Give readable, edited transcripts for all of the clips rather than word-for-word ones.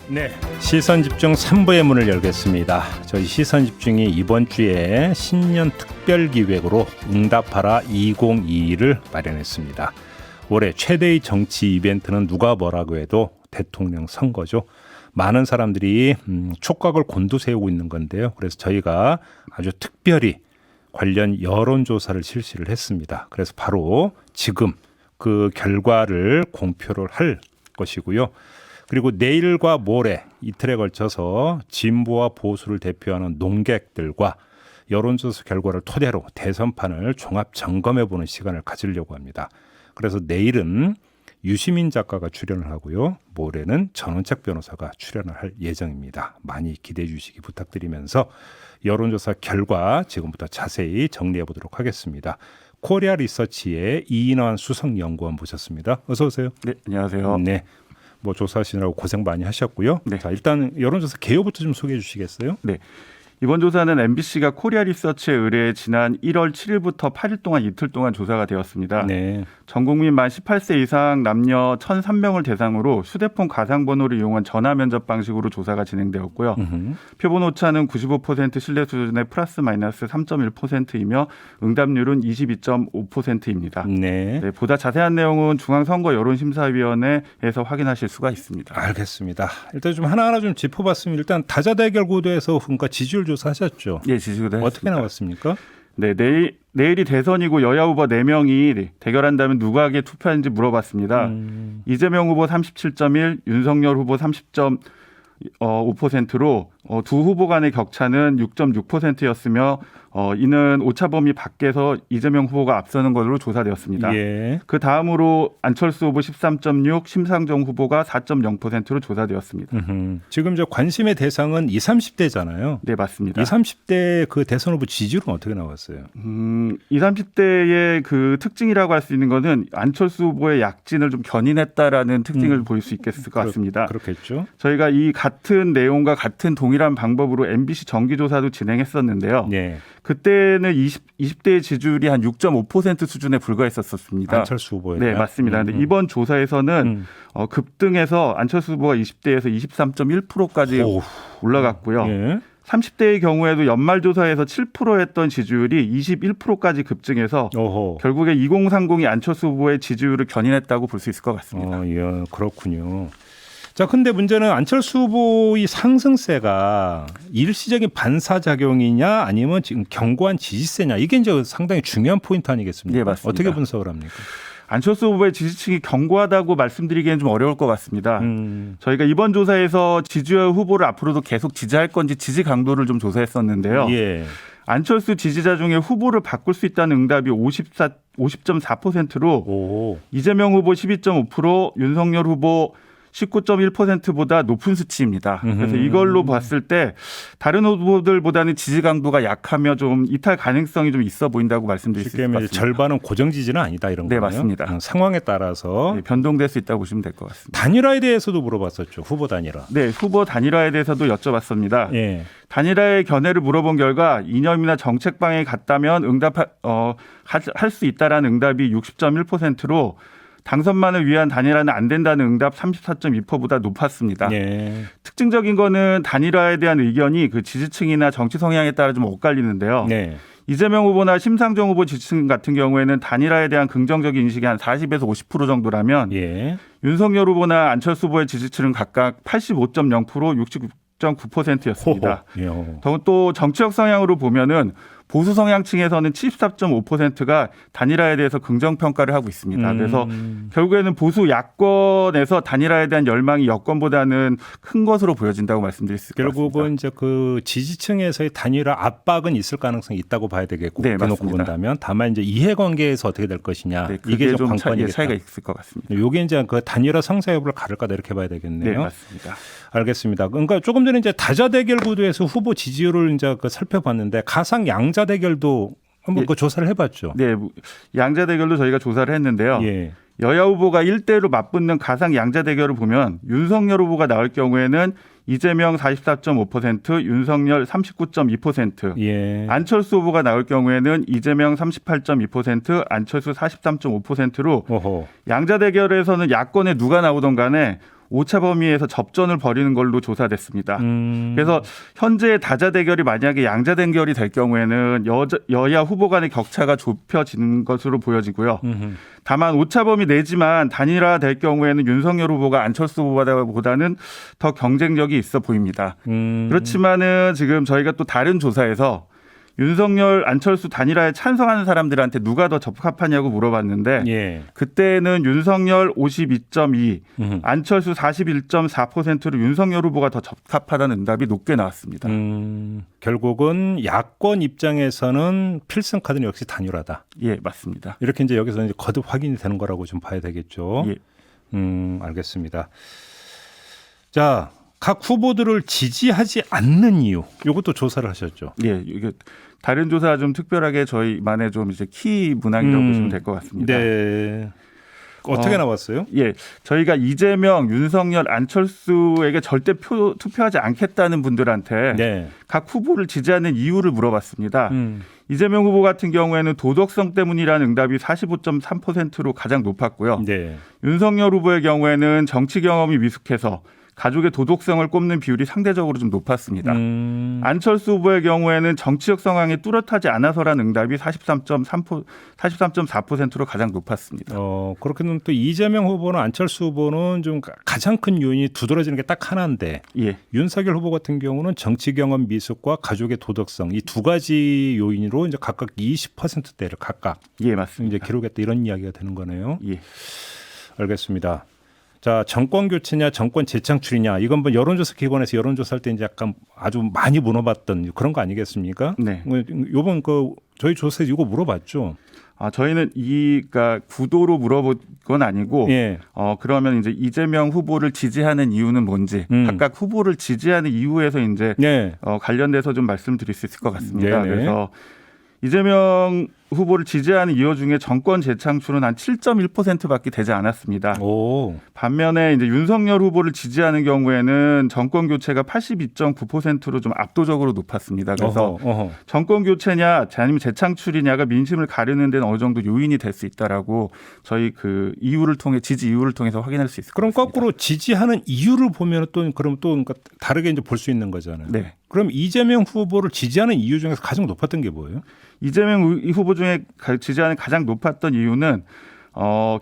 네, 시선집중 3부의 문을 열겠습니다. 저희 시선집중이 이번 주에 신년 특별기획으로 응답하라 2022를 마련했습니다. 올해 최대의 정치 이벤트는 누가 뭐라고 해도 대통령 선거죠. 많은 사람들이 촉각을 곤두세우고 있는 건데요. 그래서 저희가 아주 특별히 관련 여론조사를 실시를 했습니다. 그래서 바로 지금 그 결과를 공표를 할 것이고요. 그리고 내일과 모레 이틀에 걸쳐서 진보와 보수를 대표하는 농객들과 여론조사 결과를 토대로 대선판을 종합 점검해보는 시간을 가지려고 합니다. 그래서 내일은 유시민 작가가 출연을 하고요. 모레는 전원책 변호사가 출연을 할 예정입니다. 많이 기대해 주시기 부탁드리면서 여론조사 결과 지금부터 자세히 정리해 보도록 하겠습니다. 코리아 리서치의 이인환 수석연구원 모셨습니다. 어서 오세요. 네, 안녕하세요. 네. 뭐 조사하시느라고 고생 많이 하셨고요. 네. 자, 일단 여론조사 개요부터 좀 소개해 주시겠어요? 네. 이번 조사는 MBC가 코리아 리서치에 의뢰해 지난 1월 7일부터 8일 동안 이틀 동안 조사가 되었습니다. 네. 전 국민 만 18세 이상 남녀 1,003명을 대상으로 휴대폰 가상번호를 이용한 전화 면접 방식으로 조사가 진행되었고요. 표본 오차는 95% 신뢰 수준의 플러스 마이너스 3.1%이며 응답률은 22.5%입니다. 네. 네, 보다 자세한 내용은 중앙선거 여론심사위원회에서 확인하실 수가 있습니다. 알겠습니다. 일단 좀 하나하나 좀 짚어봤으면 일단 다자대결 구도에서 그러니까 지지율 조사하셨죠? 예, 지지율 어떻게 나왔습니까? 네, 내일이 대선이고 여야 후보 4명이 대결한다면 누구에게 투표하는지 물어봤습니다. 이재명 후보 37.1, 윤석열 후보 30.5%로 두 후보 간의 격차는 6.6%였으며 이는 오차 범위 밖에서 이재명 후보가 앞서는 것으로 조사되었습니다. 예. 그 다음으로 안철수 후보 13.6, 심상정 후보가 4.0%로 조사되었습니다. 지금 저 관심의 대상은 20, 30대잖아요. 네, 맞습니다. 20, 30대 그 대선 후보 지지율은 어떻게 나왔어요? 20, 30대의 그 특징이라고 할 수 있는 것은 안철수 후보의 약진을 좀 견인했다라는 특징을 보일 수 있겠을 것 같습니다. 그렇겠죠. 저희가 이 같은 내용과 같은 동일한 방법으로 MBC 정기조사도 진행했었는데요. 네. 그때는 20대의 지지율이 한 6.5% 수준에 불과했었습니다. 안철수 후보에 네, 맞습니다. 근데 이번 조사에서는 급등해서 안철수 후보가 20대에서 23.1%까지 올라갔고요. 예. 30대의 경우에도 연말조사에서 7%였던 지지율이 21%까지 급증해서 결국에 2030이 안철수 후보의 지지율을 견인했다고 볼 수 있을 것 같습니다. 예, 그렇군요. 자, 근데 문제는 안철수 후보의 상승세가 일시적인 반사작용이냐 아니면 지금 견고한 지지세냐 이게 이제 상당히 중요한 포인트 아니겠습니까? 네, 맞습니다. 어떻게 분석을 합니까? 안철수 후보의 지지층이 견고하다고 말씀드리기에는 좀 어려울 것 같습니다. 저희가 이번 조사에서 지지율 후보를 앞으로도 계속 지지할 건지 지지 강도를 좀 조사했었는데요. 예. 안철수 지지자 중에 후보를 바꿀 수 있다는 응답이 50.4%로 이재명 후보 12.5%, 윤석열 후보 19.1%보다 높은 수치입니다. 그래서 이걸로 봤을 때 다른 후보들보다는 지지 강도가 약하며 좀 이탈 가능성이 좀 있어 보인다고 말씀드릴 수 있을 것 같습니다. 절반은 고정 지지는 아니다 이런 거예요? 네, 맞습니다. 상황에 따라서 네, 변동될 수 있다고 보시면 될 것 같습니다. 단일화에 대해서도 물어봤었죠. 후보 단일화. 네, 후보 단일화에 대해서도 여쭤봤습니다. 예. 단일화의 견해를 물어본 결과 이념이나 정책 방향이 같다면 할 수 있다라는 응답이 60.1%로 당선만을 위한 단일화는 안 된다는 응답 34.2%보다 높았습니다. 예. 특징적인 거는 단일화에 대한 의견이 그 지지층이나 정치 성향에 따라 좀 엇갈리는데요. 네. 이재명 후보나 심상정 후보 지지층 같은 경우에는 단일화에 대한 긍정적인 인식이 한 40에서 50% 정도라면 윤석열 후보나 안철수 후보의 지지층은 각각 85.0%, 69.9%였습니다. 또 정치적 성향으로 보면은 보수 성향층에서는 74.5%가 단일화에 대해서 긍정 평가를 하고 있습니다. 그래서 결국에는 보수 야권에서 단일화에 대한 열망이 여권보다는 큰 것으로 보여진다고 말씀드릴 수 있을 것 같습니다. 결국은 이제 그 지지층에서의 단일화 압박은 있을 가능성이 있다고 봐야 되겠고, 네, 그놓고 본다면 다만 이제 이해관계에서 어떻게 될 것이냐, 네, 이게 좀 관건이겠다. 차이가 있을 것 같습니다. 이게 이제 그 단일화 성사 여부를 가를까 이렇게 봐야 되겠네요. 네, 맞습니다. 알겠습니다. 그러니까 조금 전에 이제 다자 대결 구도에서 후보 지지율을 이제 그 살펴봤는데 가상 양자 대결도 한번 그 조사를 해봤죠. 네, 양자 대결도 저희가 조사를 했는데요. 예. 여야 후보가 1대1로 맞붙는 가상 양자 대결을 보면 윤석열 후보가 나올 경우에는 이재명 44.5%, 윤석열 39.2%, 예. 안철수 후보가 나올 경우에는 이재명 38.2%, 안철수 43.5%로 양자 대결에서는 야권에 누가 나오던 간에 오차 범위에서 접전을 벌이는 걸로 조사됐습니다. 그래서 현재 다자 대결이 만약에 양자 대결이 될 경우에는 여야 후보 간의 격차가 좁혀지는 것으로 보여지고요. 다만 오차 범위 내지만 단일화될 경우에는 윤석열 후보가 안철수 후보보다는 더 경쟁력이 있어 보입니다. 그렇지만은 지금 저희가 또 다른 조사에서 윤석열, 안철수 단일화에 찬성하는 사람들한테 누가 더 적합하냐고 물어봤는데 예. 그때는 윤석열 52.2, 안철수 41.4%로 윤석열 후보가 더 적합하다는 응답이 높게 나왔습니다. 결국은 야권 입장에서는 필승 카드는 역시 단일화다. 예, 맞습니다. 이렇게 이제 여기서 이제 거듭 확인이 되는 거라고 좀 봐야 되겠죠. 예. 알겠습니다. 자, 각 후보들을 지지하지 않는 이유, 이것도 조사를 하셨죠. 예, 이게 다른 조사 좀 특별하게 저희만의 좀 이제 키 문항이라고 보시면 될 것 같습니다. 네. 어떻게 나왔어요? 예, 저희가 이재명, 윤석열, 안철수에게 절대 투표하지 않겠다는 분들한테 네. 각 후보를 지지하는 이유를 물어봤습니다. 이재명 후보 같은 경우에는 도덕성 때문이라는 응답이 45.3%로 가장 높았고요. 네. 윤석열 후보의 경우에는 정치 경험이 미숙해서 가족의 도덕성을 꼽는 비율이 상대적으로 좀 높았습니다. 안철수 후보의 경우에는 정치적 성향이 뚜렷하지 않아서라는 응답이 43.4%로 가장 높았습니다. 그렇게 되면 또 이재명 후보는 안철수 후보는 좀 가장 큰 요인이 두드러지는 게 딱 하나인데 예. 윤석열 후보 같은 경우는 정치 경험 미숙과 가족의 도덕성 이 두 가지 요인으로 이제 각각 20%대를 각각 예, 맞습니다. 이제 기록했다 이런 이야기가 되는 거네요. 예. 알겠습니다. 자, 정권 교체냐 정권 재창출이냐 이건 뭐 여론조사 기관에서 여론조사할 때 이제 약간 아주 많이 물어봤던 그런 거 아니겠습니까? 네. 요번 저희 조사에서 이거 물어봤죠. 저희는 그러니까 구도로 물어본 건 아니고 예. 그러면 이제 이재명 후보를 지지하는 이유는 뭔지 각각 후보를 지지하는 이유에서 이제 네. 관련돼서 좀 말씀드릴 수 있을 것 같습니다. 네네. 그래서 이재명 후보를 지지하는 이유 중에 정권 재창출은 한 7.1%밖에 되지 않았습니다. 오. 반면에 이제 윤석열 후보를 지지하는 경우에는 정권 교체가 82.9%로 좀 압도적으로 높았습니다. 그래서 어허. 정권 교체냐 아니면 재창출이냐가 민심을 가르는 데는 어느 정도 요인이 될 수 있다라고 저희 지지 이유를 통해서 확인할 수 있을 것 그럼 같습니다. 거꾸로 지지하는 이유를 보면 또 그럼 또 그러니까 다르게 이제 볼 수 있는 거잖아요. 네. 그럼 이재명 후보를 지지하는 이유 중에서 가장 높았던 게 뭐예요? 이재명 후보 중에 지지하는 가장 높았던 이유는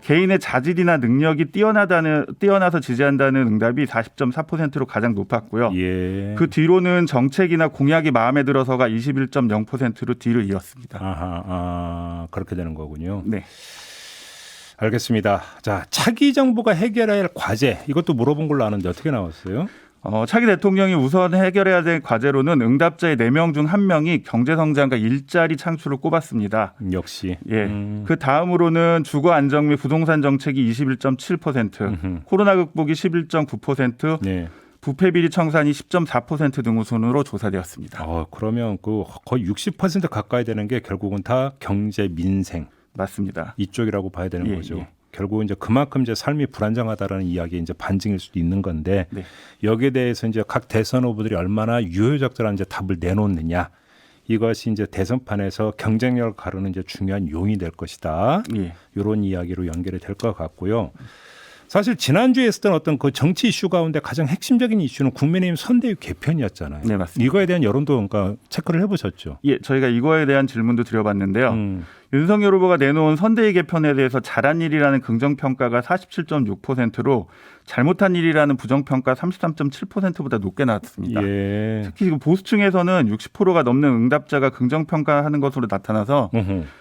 개인의 자질이나 능력이 뛰어나서 지지한다는 응답이 40.4%로 가장 높았고요. 예. 그 뒤로는 정책이나 공약이 마음에 들어서가 21.0%로 뒤를 이었습니다. 아하, 그렇게 되는 거군요. 네. 알겠습니다. 자, 차기 정부가 해결해야 할 과제 이것도 물어본 걸로 아는데 어떻게 나왔어요? 차기 대통령이 우선 해결해야 될 과제로는 응답자의 4명 중 1명이 경제성장과 일자리 창출을 꼽았습니다. 역시. 예. 그 다음으로는 주거 안정 및 부동산 정책이 21.7%, 코로나 극복이 11.9%, 네. 부패 비리 청산이 10.4% 등 순으로 조사되었습니다. 그러면 거의 60% 가까이 되는 게 결국은 다 경제 민생 맞습니다. 이쪽이라고 봐야 되는 예, 거죠. 예. 결국 이제 그만큼 이제 삶이 불안정하다라는 이야기의 이제 반증일 수도 있는 건데 네. 여기에 대해서 이제 각 대선 후보들이 얼마나 유효적절한 이제 답을 내놓느냐 이것이 이제 대선판에서 경쟁력을 가르는 이제 중요한 요인이 될 것이다. 예. 이런 이야기로 연결이 될 것 같고요. 사실 지난주에 했던 어떤 그 정치 이슈 가운데 가장 핵심적인 이슈는 국민의힘 선대위 개편이었잖아요. 네, 맞습니다. 이거에 대한 여론도 그러니까 체크를 해보셨죠? 예, 저희가 이거에 대한 질문도 드려봤는데요. 윤석열 후보가 내놓은 선대위 개편에 대해서 잘한 일이라는 긍정평가가 47.6%로 잘못한 일이라는 부정평가 33.7%보다 높게 나왔습니다. 예. 특히 보수층에서는 60%가 넘는 응답자가 긍정평가하는 것으로 나타나서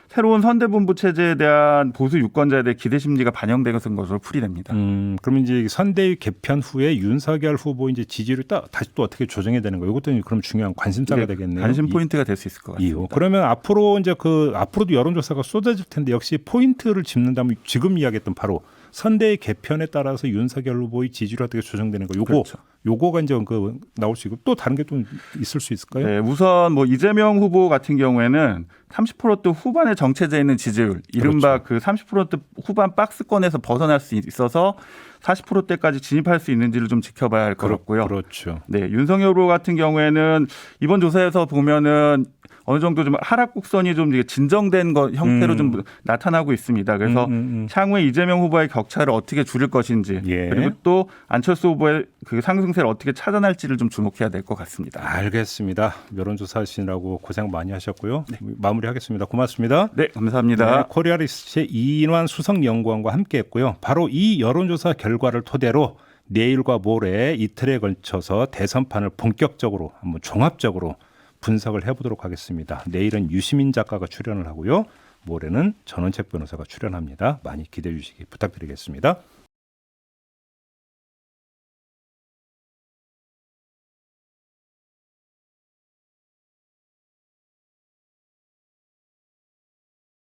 새로운 선대본부 체제에 대한 보수 유권자에 대해 기대 심리가 반영된 것으로 풀이됩니다. 그럼 이제 선대위 개편 후에 윤석열 후보 이제 지지를 다시 또 어떻게 조정해야 되는 거예요? 이것도 그럼 중요한 관심사가 되겠네요. 관심 포인트가 될 수 있을 것 같습니다. 그러면 앞으로 이제 앞으로도 여론조사가 쏟아질 텐데 역시 포인트를 짚는다면 지금 이야기했던 바로 선대위 개편에 따라서 윤석열 후보의 지지율이 어떻게 조정되는 거, 그렇죠. 요거가 이제 나올 수 있고 또 다른 게 또 있을 수 있을까요? 네, 우선 이재명 후보 같은 경우에는 30% 후반의 정체되어 있는 지지율, 이른바 그렇죠. 그 30% 후반 박스권에서 벗어날 수 있어서 40%대까지 진입할 수 있는지를 좀 지켜봐야 할 것 같고요. 그렇죠. 네, 윤석열 후보 같은 경우에는 이번 조사에서 보면은 어느 정도 좀 하락 곡선이 좀 이게 진정된 형태로 좀 나타나고 있습니다. 그래서 향후에 이재명 후보의 격차를 어떻게 줄일 것인지 예. 그리고 또 안철수 후보의 그 상승세를 어떻게 차단할지를 좀 주목해야 될 것 같습니다. 알겠습니다. 여론조사 하시느라고 고생 많이 하셨고요. 마무리하겠습니다. 고맙습니다. 네, 감사합니다. 네, 코리아 리서치의 이인환 수석연구원과 함께했고요. 바로 이 여론조사 결과를 토대로 내일과 모레 이틀에 걸쳐서 대선판을 본격적으로 한번 종합적으로 분석을 해보도록 하겠습니다. 내일은 유시민 작가가 출연을 하고요. 모레는 전원책 변호사가 출연합니다. 많이 기대해 주시기 부탁드리겠습니다.